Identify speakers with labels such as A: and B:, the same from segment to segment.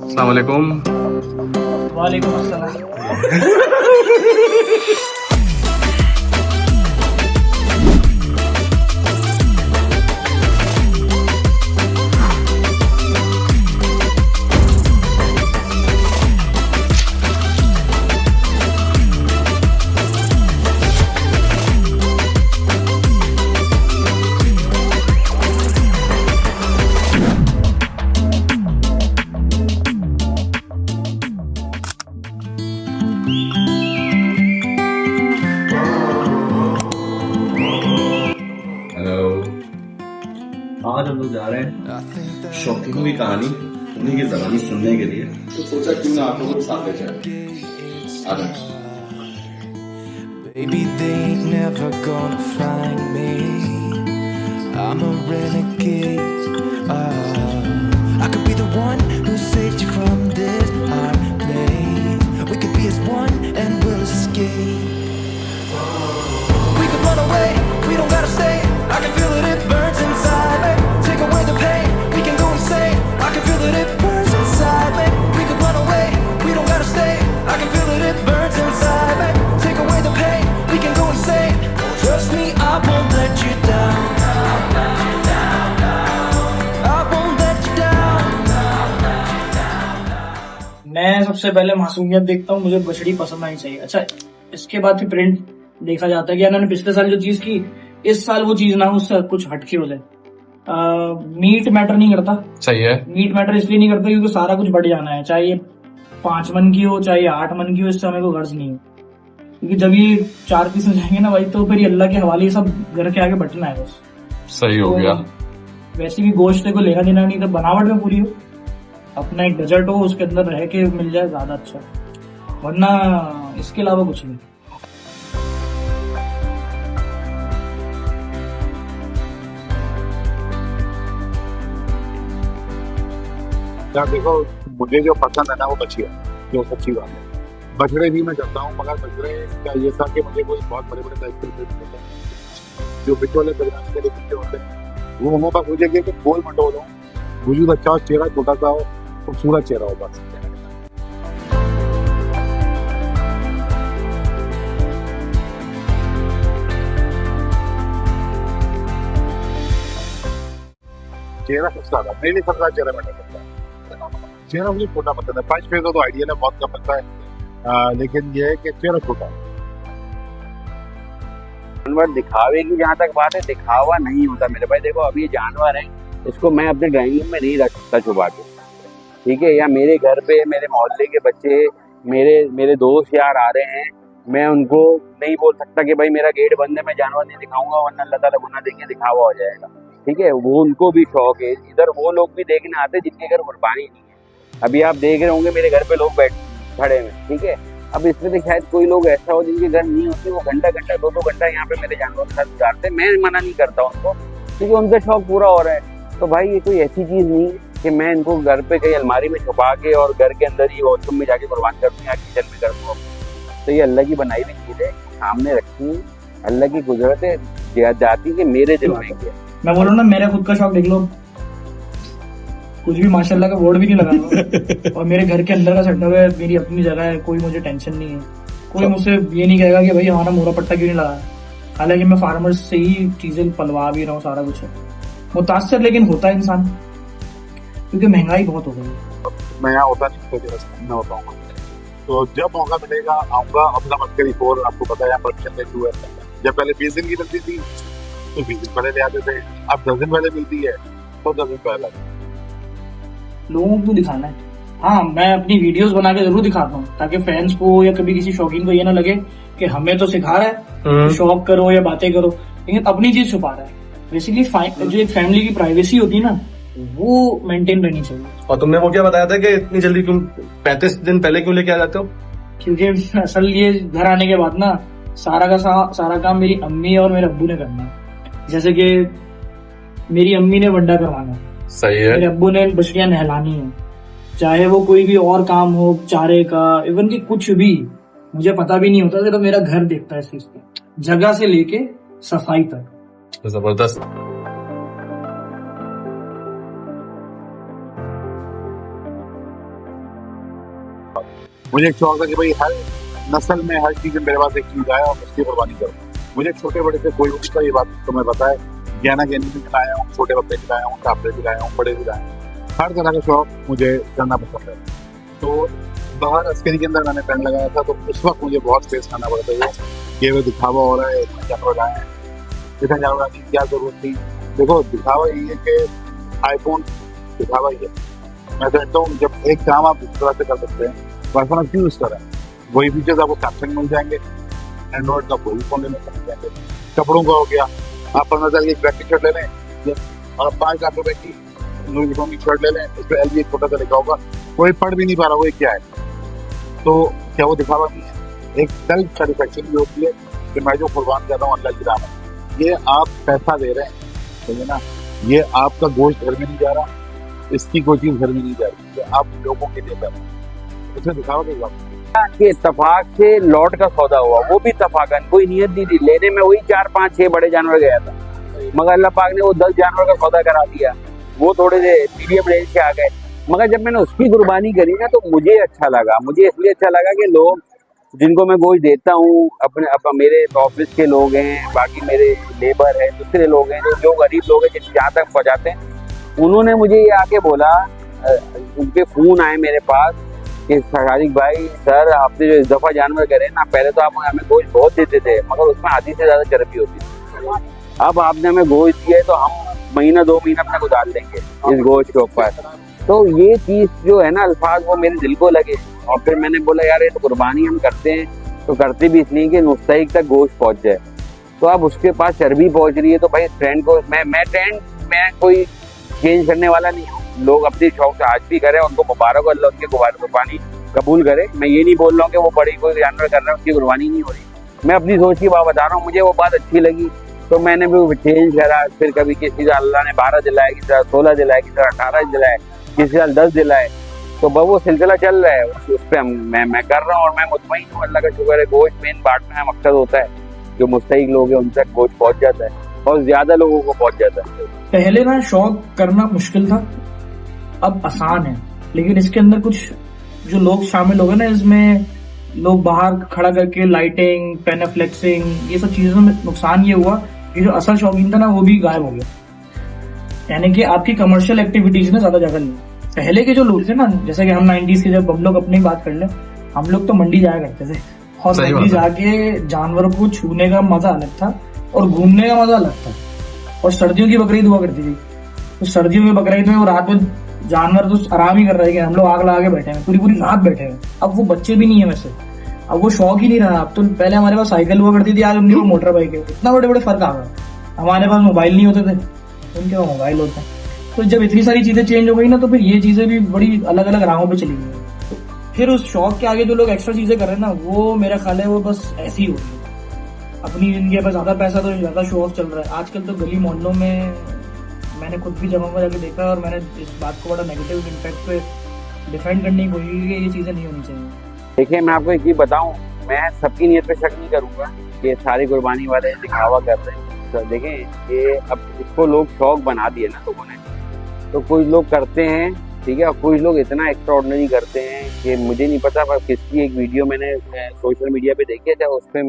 A: अस्सलाम वालेकुम।
B: वालेकुम अस्सलाम।
C: हेलो। आज हम लोग जा रहे हैं शौकीनों की कहानी उन्हीं की जबानी सुनने के लिए, तो सोचा क्यों ना आप लोगों के साथ ले जाए। आ जाओ।
D: Baby, they ain't never gonna find me. I'm a renegade. I could be the one who saved you from this hard place. We could be as one and we'll escape. We could run away, we don't gotta stay. I can feel it, it burns inside me. Take away the pain, we can go insane. I can feel it, it burns inside me. We could run away, we don't gotta stay. I can feel it, it burns inside me. Take away the pain, we can go insane. Trust me, I won't let you down. I won't let you down.
B: मैं सबसे पहले मासूमियत देखता हूँ, मुझे बछड़ी पसंद आनी चाहिए। अच्छा, इसके बाद फिर प्रिंट देखा जाता है कि इन्होंने पिछले साल जो चीज की इस साल वो चीज ना हो, उससे कुछ हटके हो जाए। मीट मैटर नहीं करता।
A: सही है।
B: मीट मैटर इसलिए नहीं करता क्योंकि सारा कुछ बढ़ जाना है, चाहे ये 5 मन की हो चाहे 8 मन की हो, इससे हमें कोई गर्ज नहीं है। क्योंकि जब ये 4 पीस में जाएंगे ना भाई, तो फिर ये अल्लाह के हवाले सब घर के आगे बटना है बस।
A: सही हो गया।
B: वैसे भी गोश्त को लेना देना नहीं, तो बनावट में पूरी हो, अपना एक डेजर्ट हो, उसके अंदर रह के मिल जाए ज्यादा अच्छा, वरना इसके अलावा कुछ नहीं।
E: यार देखो, मुझे जो पसंद है ना वो बछिया, जो सच्ची बात है। बछड़े भी मैं करता हूँ, मगर बछड़े का ये था कि मुझे कोई बहुत बड़े बड़े दायित्व नहीं होते हैं। जो बिचौले बदमाश के लिए होते हैं वो हमें बस मुझे कि गोल मटोल हो, वजूद अच्छा हो, चेहरा छोटा सा हो, खूबसूरत चेहरा हो बस। चेहरा सबसे ज्यादा मेरे लिए सबसे ज्यादा चेहरा मैटर करता है। चेहरा मुझे छोटा पसंद है। 5 फेस तो आइडियल है, बहुत कम बनता है, लेकिन ये है कि चेहरा छोटा है।
F: जानवर दिखावे की जहाँ तक बात है, दिखावा नहीं होता मेरे भाई। देखो अभी ये जानवर है, इसको मैं अपने ड्राइंग रूम में नहीं रख सकता छुपा के, ठीक है? या मेरे घर पे मेरे मोहल्ले के बच्चे, मेरे दोस्त यार आ रहे हैं, मैं उनको नहीं बोल सकता कि भाई मेरा गेट बंद है, मैं जानवर नहीं दिखाऊंगा, वरना अल्लाह ताला गुनाह देंगे, दिखावा हो जाएगा, ठीक है? वो उनको भी शौक है। इधर वो लोग भी देखने आते जिनके घर कुर्बानी नहीं है। अभी आप देख रहे होंगे मेरे घर पे लोग खड़े हैं, ठीक है? अब इसमें तो शायद कोई लोग ऐसा हो जिनके घर नहीं होती, वो घंटा 2-2 घंटा यहाँ पे मेरे जानवर के साथ गुजारते। मैं मना नहीं करता उनको, क्योंकि उनका शौक पूरा हो रहा है। तो भाई ये कोई ऐसी चीज नहीं है कि मैं इनको घर पे कहीं अलमारी में छुपा के और घर के अंदर ही वॉशरूम में जाके कुर्बान कर दूँ या किचन में कर दूँ। तो ये अल्लाह की बनाई हुई चीज है, सामने रखी है, अल्लाह की कुदरत है, जाती है मेरे दिल में किया।
B: मैं बोल रहा हूँ ना, मेरा खुद का शौक देख लो, कुछ भी माशाल्लाह का बोर्ड भी नहीं लगा और मेरे घर के अंदर का सेटअप है, मेरी अपनी जगह है, कोई मुझे टेंशन नहीं है। कोई मुझसे ये नहीं कहेगा कि भाई हमारा मोरा पट्टा क्यों नहीं लगा। हालांकि मैं फार्मर्स से ही चीजें पलवा भी रहा हूँ, सारा कुछ है। मुतासर लेकिन होता है इंसान, क्योंकि महंगाई बहुत हो गई है।
E: मैं यहाँ होता नहीं तो मैं होता हूँ, तो जब मौका मिलेगा आऊंगा। अपना मक्करी 4 आपको पता है यहाँ परमिशन ले हुआ है। जब पहले 20 दिन की मिलती थी तो 20 दिन पहले ले आते थे, अब 10 दिन पहले मिलती है तो 10 दिन पहले।
B: लोगों को दिखाना है। हाँ, मैं अपनी वीडियोस बना के जरूर दिखाता हूँ, ताकि फैंस को या कभी किसी शौकीन को ये ना लगे कि हमें तो सिखा रहा है, तो शौक करो या बातें करो, लेकिन अपनी चीज छुपा रहा है। बेसिकली जो एक फैमिली की प्राइवेसी होती है ना, वो मेंटेन रहनी चाहिए।
A: और तुमने वो क्या बताया था कि इतनी जल्दी क्यों 35 दिन पहले क्यों लेके आ जाते हो?
B: क्योंकि असल ये घर आने के बाद ना सारा काम मेरी अम्मी और मेरे अब्बू ने करना है। जैसे कि मेरी अम्मी ने वड्डा करवाना है,
A: सही है,
B: मेरे अब्बू ने बछड़ियां नहलानी है, चाहे वो कोई भी और काम हो, चारे का, इवन की कुछ भी मुझे पता भी नहीं होता, सिर्फ मेरा घर देखता है इस चीज पे, जगह से लेके सफाई तक।
A: जबरदस्त।
E: मुझे एक शौक था कि भाई हर नस्ल में हर चीज में मेरे पास एक चीज आया और उसकी कुर्बानी करूँ। मुझे छोटे बड़े से कोई उसका ये बात तुम्हें पता है, गहना गहनी भी लाया हूँ, छोटे बच्चे भी लाया हूँ, कापड़े भी लाया हूँ, बड़े भी लाए हूँ, हर तरह का शौक मुझे करना पसंद है। तो बाहर अस्करी के अंदर मैंने पेन लगाया था, तो उस वक्त मुझे बहुत फेस करना पड़ता है कि वो दिखावा हो रहा है, इतना जानवर लाए हैं, इतना जानवर की क्या जरूरत थी। देखो दिखावा यही है कि आईफोन दिखावा ही है। मैं कहता हूँ जब एक काम आप इस तरह से कर सकते हैं तो आईफोन आप क्यों यूज करें। वही फीचर्स आपको सैमसंग मिल जाएंगे, एंड्रॉइड का कोई फोन लेने मिल जाएंगे। कपड़ों का हो गया, आप 15,000 की एक ब्लैक टी शर्ट ले लें और 5 लाख रुपए की लुई विटॉन की शर्ट ले लें, इस पर LV एक छोटा सा लिखा होगा, कोई पढ़ भी नहीं पा रहा वो क्या है। तो क्या वो दिखावा नहीं है? एक सेल्फ सेटिस्फेक्शन भी होती है कि मैं जो कुर्बान कर रहा हूँ अल्लाह की राह में। ये आप पैसा दे रहे हैं, ठीक है ना, ये आपका गोश्त घर में नहीं जा रहा, इसकी कोई चीज घर में नहीं जा रही, ये आप लोगों के लिए कर रहे हैं, इसमें दिखावा की बात नहीं।
F: के इत्तेफाक से लॉट का सौदा हुआ, वो भी इत्तेफाकन, कोई नियत नहीं थी लेने में, वही 4 5 6 बड़े जानवर गया था, मगर अल्लाह पाक ने वो 10 जानवर का सौदा करा दिया। वो थोड़े से मीडियम रेंज के आ गए, मगर जब मैंने उसकी कुर्बानी करी ना तो मुझे अच्छा लगा। मुझे इसलिए अच्छा लगा कि लोग जिनको मैं गोश्त देता हूँ, अपने मेरे ऑफिस के लोग हैं, बाकी मेरे लेबर है, दूसरे लोग हैं, जो गरीब लोग हैं जिन जहाँ तक पहुँचाते हैं, उन्होंने मुझे ये आके बोला, उनके फोन आए मेरे पास कि सादिक भाई सर आपने जो इस दफा जानवर करे ना, पहले तो आप हमें गोश्त बहुत देते थे मगर उसमें आधी से ज्यादा चर्बी होती थी, अब आपने हमें गोश्त दिया है तो हम महीना 2 महीना अपना गुजार लेंगे इस गोश्त के ऊपर। तो ये चीज जो है ना, अल्फाज वो मेरे दिल को लगे। और फिर मैंने बोला यार ये तो कुर्बानी हम करते हैं तो करते भी इसलिए कि मुस्तहिक तक गोश्त पहुंच जाए। तो अब उसके पास चर्बी पहुंच रही है तो भाई ट्रेंड को मैं कोई चेंज करने वाला नहीं हूँ। लोग अपने शौक से आज भी करें, उनको मुबारक, अल्लाह उनकी कुर्बानी कबूल करे। मैं ये नहीं बोल रहा हूँ कि वो बड़ी कोई जानवर कर रहा है उसकी कुर्बानी नहीं हो रही। मैं अपनी सोच की बात बता रहा हूँ, मुझे वो बात अच्छी लगी तो मैंने भी चेंज करा। फिर कभी किसी साल अल्लाह ने 12 दिलाए, किसी साल 16 दिलाए, किसी साल 18 दिलाए, किसी साल 10 दिलाए। तो बस वो सिलसिला चल रहा है, उस पर मैं कर रहा हूँ और मैं मुतमईन हूँ, अल्लाह का शुक्र है। गोश्त मेन बांटना है मकसद होता है, जो मुस्तहिक लोग हैं उन तक गोश्त पहुंच जाता है और ज्यादा लोगों को पहुंच जाता है।
B: पहले ना शौक करना मुश्किल था, अब आसान है, लेकिन इसके अंदर कुछ जो लोग शामिल हो गए ना, इसमें लोग बाहर खड़ा करके लाइटिंग, पेन फ्लेक्सिंग, ये सब चीजों में नुकसान ये हुआ कि जो असल शौकीन था ना वो भी गायब हो गया। यानी कि आपकी कमर्शियल एक्टिविटीज में ज्यादा जगह नहीं। पहले के जो लोग थे ना, जैसे कि हम 90s के, जब हम लोग अपनी बात कर ले, हम लोग तो मंडी जाया करते थे और मंडी जाके जानवर को छूने का मजा अलग था और घूमने का मजा अलग था। और सर्दियों की बकरीद हुआ करती थी, तो सर्दियों में बकरीद में वो रात में जानवर तो आराम ही कर रहे हैं, हम लोग आग लगा के बैठे हैं, पूरी रात बैठे हैं। अब वो बच्चे भी नहीं है वैसे, अब वो शौक ही नहीं रहा। अब तो पहले हमारे पास साइकिल हुआ करती थी, आज उनके पास मोटर बाइक है। इतना बड़े बड़े फर्क आ गया। हमारे पास मोबाइल नहीं होते थे, उनके पास मोबाइल होता है। तो जब इतनी सारी चीजें चेंज हो गई ना, तो फिर ये चीजें भी बड़ी अलग अलग राहों पे चली गई। तो फिर उस शौक के आगे जो लोग एक्स्ट्रा चीजें कर रहे हैं ना, वो मेरा ख्याल है वो बस ऐसी ही होगी। अपनी जिनके पास ज्यादा पैसा तो ज्यादा शो ऑफ चल रहा है आजकल। तो गली मोहल्लों में मैंने खुद भी जगहों पर जाके देखा और मैंने इस बात को बड़ा नेगेटिव इम्पैक्ट पे डिफेंड करने की कोशिश की कि ये चीजें नहीं होनी चाहिए।
F: देखिए मैं आपको एक चीज बताऊं, मैं सबकी नीयत पे शक नहीं करूंगा कि सारी कुर्बानी वाले दिखावा कर रहे हैं। तो देखें ये अब इसको लोग शौक बना दिए ना लोगों ने, तो कुछ लोग करते हैं ठीक है, और कुछ लोग इतना एक्स्ट्राऑर्डिनरी करते हैं कि मुझे नहीं पता। पर किसकी एक वीडियो मैंने सोशल मीडिया पे देखी था, उस पर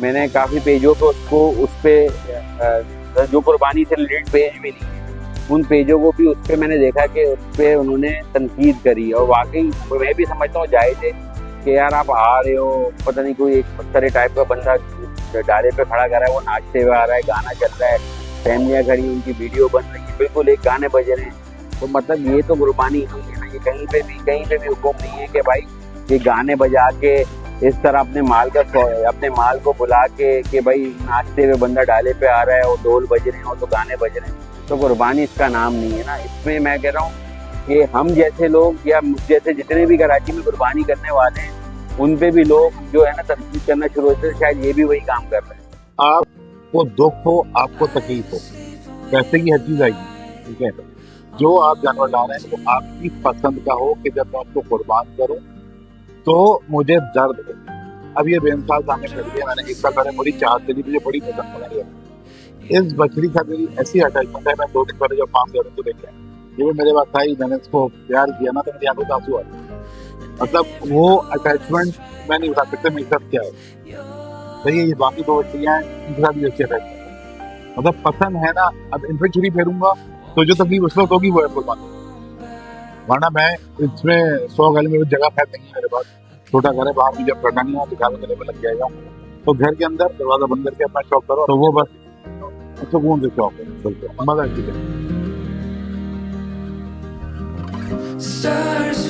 F: मैंने काफ़ी पेजों पे उसको उस पर जो कुर्बानी से रिलेटेड पेज मिली है, उन पेजों को भी उस पर मैंने देखा कि उस पर उन्होंने तनकीद करी। और वाकई मैं भी समझता हूँ जायज़ है कि यार आप आ रहे हो, पता नहीं कोई एक पत्थरे टाइप का बंदा डाले पे खड़ा कर रहा है, वो नाचते हुए आ रहा है, गाना चल रहा है, फैमिलियाँ खड़ी, उनकी वीडियो बन रही है, बिल्कुल एक गाने बज रहे हैं। तो मतलब ये तो कुर्बानी नहीं है ना, ये कहीं पे भी हुक्म नहीं है कि भाई ये गाने बजा के इस तरह अपने माल को बुला के कि भाई नाचते हुए बंदा डाले पे आ रहा है और ढोल बज रहे हैं और तो गाने बज रहे हैं, तो कुर्बानी इसका नाम नहीं है ना। इसमें मैं कह रहा हूँ कि हम जैसे लोग या मुझ जैसे जितने भी कराची में कुर्बानी करने वाले हैं, उन पे भी लोग जो है ना तनकीद करना शुरू होते हैं। शायद ये भी वही काम कर रहे हैं।
E: आपको दुख हो, आपको तकलीफ हो, पैसे की हर चीज आएगी, ठीक है। जो आप जानवर ला रहे हैं वो आपकी पसंद का हो कि जब मैं आपको कुर्बान करूं तो मुझे दर्द हो। अब ये बेमिसाल सामने खड़ी है, मैंने एक साल पहले बड़ी चाहत चली, मुझे बड़ी पसंद बनाई है। इस बकरी का मेरी ऐसी अटैचमेंट है, मैं 2 दिन पहले जब 5 को देखे, ये भी मेरे पास था ही, मैंने इसको प्यार किया ना तो मेरी आंखों में आंसू आ गए। मतलब वो अटैचमेंट मैं नहीं बता सकता मेरे साथ क्या है। सही है, ये बाकी दो बच्चियां हैं इनके साथ भी अच्छी अटैचमेंट है, मतलब पसंद है ना। अब इन पे छुरी फेरूंगा तो जो तकलीफ उस वक्त होगी वो है कोई बात नहीं। वरना मैं इसमें 100 गली में जगह खैर नहीं है मेरे पास, छोटा घर है, बाहर भी जब करना नहीं है दिखावे करने में लग जाएगा। तो घर के अंदर दरवाजा बंद करके अपना शौक करो, तो वो बस सुकून से शौक है, बिल्कुल मजा आती है।
D: Stars